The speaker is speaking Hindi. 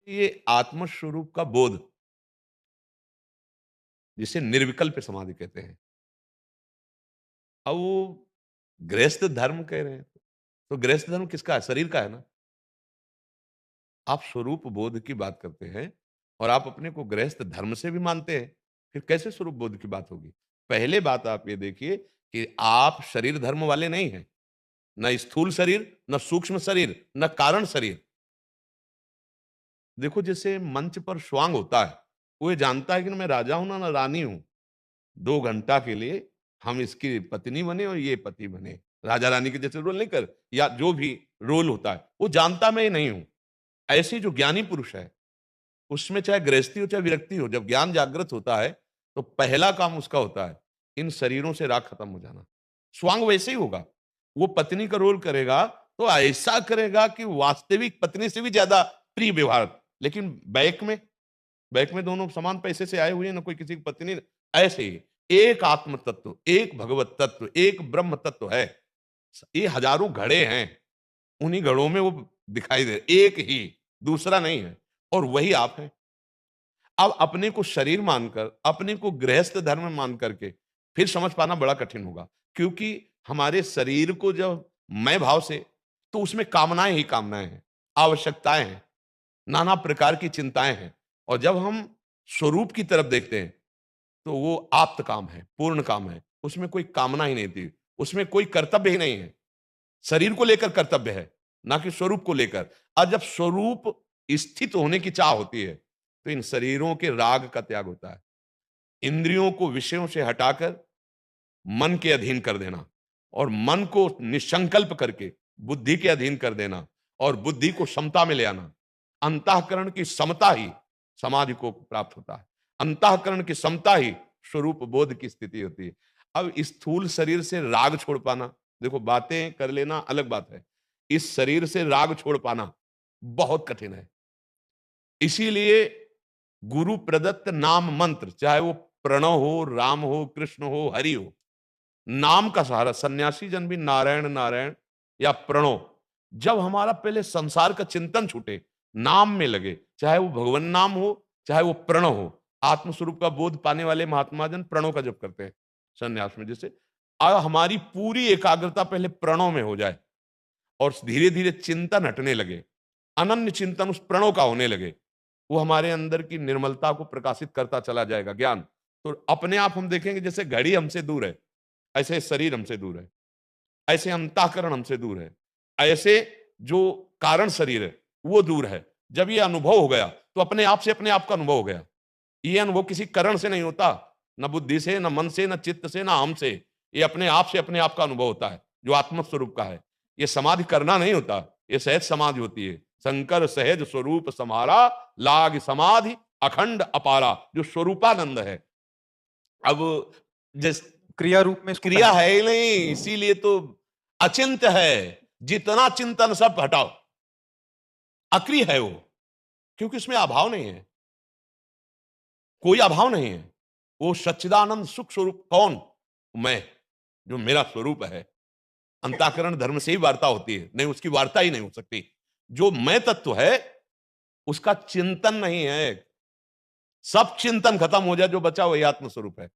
ये आत्मस्वरूप का बोध, जिसे निर्विकल्प समाधि कहते हैं। अब वो गृहस्थ धर्म कह रहे हैं, तो गृहस्थ धर्म किसका है? शरीर का है ना। आप स्वरूप बोध की बात करते हैं और आप अपने को गृहस्थ धर्म से भी मानते हैं, फिर कैसे स्वरूप बोध की बात होगी? पहले बात आप ये देखिए कि आप शरीर धर्म वाले नहीं हैं। न स्थूल शरीर, न सूक्ष्म शरीर, न कारण शरीर। देखो जैसे मंच पर स्वांग होता है, वो ये जानता है कि ना मैं राजा हूं ना रानी हूं। 2 घंटा के लिए हम इसकी पत्नी बने और ये पति बने। राजा रानी के जैसे रोल नहीं कर, या जो भी रोल होता है, वो जानता मैं ये नहीं हूं। ऐसे जो ज्ञानी पुरुष है, उसमें चाहे गृहस्थी हो चाहे विरक्ति हो, जब ज्ञान जागृत होता है, तो पहला काम उसका होता है, इन शरीरों से राग खत्म हो जाना। स्वांग वैसे ही होगा। वो पत्नी का रोल करेगा, तो ऐसा करेगा कि वास्तविक पत्नी से भी ज्यादा प्रिय व्यवहार। लेकिन बैक में दोनों समान पैसे से आए हुए हैं, ना कोई किसी की पत्नी। ऐसे ही एक आत्म तत्व, एक भगवत तत्व, एक ब्रह्म तत्व है। ये हजारों घड़े हैं, उन्हीं घड़ों में वो दिखाई दे, एक ही, दूसरा नहीं है। और वही आप हैं। अब अपने को शरीर मानकर, अपने को गृहस्थ धर्म मान करके फिर समझ पाना बड़ा कठिन होगा, क्योंकि हमारे शरीर को जब मैं भाव से, तो उसमें कामनाएं ही कामनाएं हैं, आवश्यकताएं हैं, नाना प्रकार की चिंताएं हैं। और जब हम स्वरूप की तरफ देखते हैं, तो वो आप्त काम है, पूर्ण काम है। उसमें कोई कामना ही नहीं थी, उसमें कोई कर्तव्य ही नहीं है। शरीर को लेकर कर्तव्य है, ना कि स्वरूप को लेकर। और जब स्वरूप स्थित होने की चाह होती है, तो इन शरीरों के राग का त्याग होता है। इंद्रियों को विषयों से हटाकर मन के अधीन कर देना, और मन को निसंकल्प करके बुद्धि के अधीन कर देना, और बुद्धि को समता में ले आना। अंतःकरण की समता ही समाधि को प्राप्त होता है। अंतःकरण की समता ही स्वरूप बोध की स्थिति होती है। अब स्थूल शरीर से राग छोड़ पाना, देखो बातें कर लेना अलग बात है, इस शरीर से राग छोड़ पाना बहुत कठिन है। इसीलिए गुरु प्रदत्त नाम मंत्र, चाहे वो प्रणव हो, राम हो, कृष्ण हो, हरि हो, नाम का सहारा। सन्यासी जन भी नारायण नारायण या प्रणव, जब हमारा पहले संसार का चिंतन छूटे, नाम में लगे, चाहे वो भगवान नाम हो, चाहे वो प्रणव हो। आत्मस्वरूप का बोध पाने वाले महात्मा जन प्रणव का जप करते हैं सन्यास में। जैसे हमारी पूरी एकाग्रता पहले प्रणव में हो जाए, और धीरे धीरे चिंतन हटने लगे, अनन्य चिंतन उस प्रणव का होने लगे, वो हमारे अंदर की निर्मलता को प्रकाशित करता चला जाएगा ज्ञान। तो अपने आप हम देखेंगे जैसे घड़ी हमसे दूर है, ऐसे शरीर हमसे दूर है, ऐसे अंतःकरण हमसे दूर है, ऐसे जो कारण शरीर है वो दूर है। जब ये अनुभव हो गया, तो अपने आप से अपने आप का अनुभव हो गया। ये अनुभव किसी करण से नहीं होता, न बुद्धि से, न मन से, न चित्त से, न हम से। ये अपने आप से अपने आप का अनुभव होता है, जो आत्म स्वरूप का है। ये समाधि करना नहीं होता, ये सहज समाधि होती है। शंकर सहज स्वरूप समारा, लाग समाधि अखंड अपारा, जो स्वरूपानंद है। अब जिस क्रिया रूप में इसको क्रिया है ही नहीं, इसीलिए तो अचिंत्य है। जितना चिंतन सब हटाओ, अक्रिय है वो, क्योंकि उसमें अभाव नहीं है, कोई अभाव नहीं है। वो सच्चिदानंद सुख स्वरूप कौन? मैं, जो मेरा स्वरूप है। अंतःकरण धर्म से ही वार्ता होती है, नहीं उसकी वार्ता ही नहीं हो सकती। जो मैं तत्व है, उसका चिंतन नहीं है। सब चिंतन खत्म हो जाए, जो बचा वही आत्म स्वरूप है।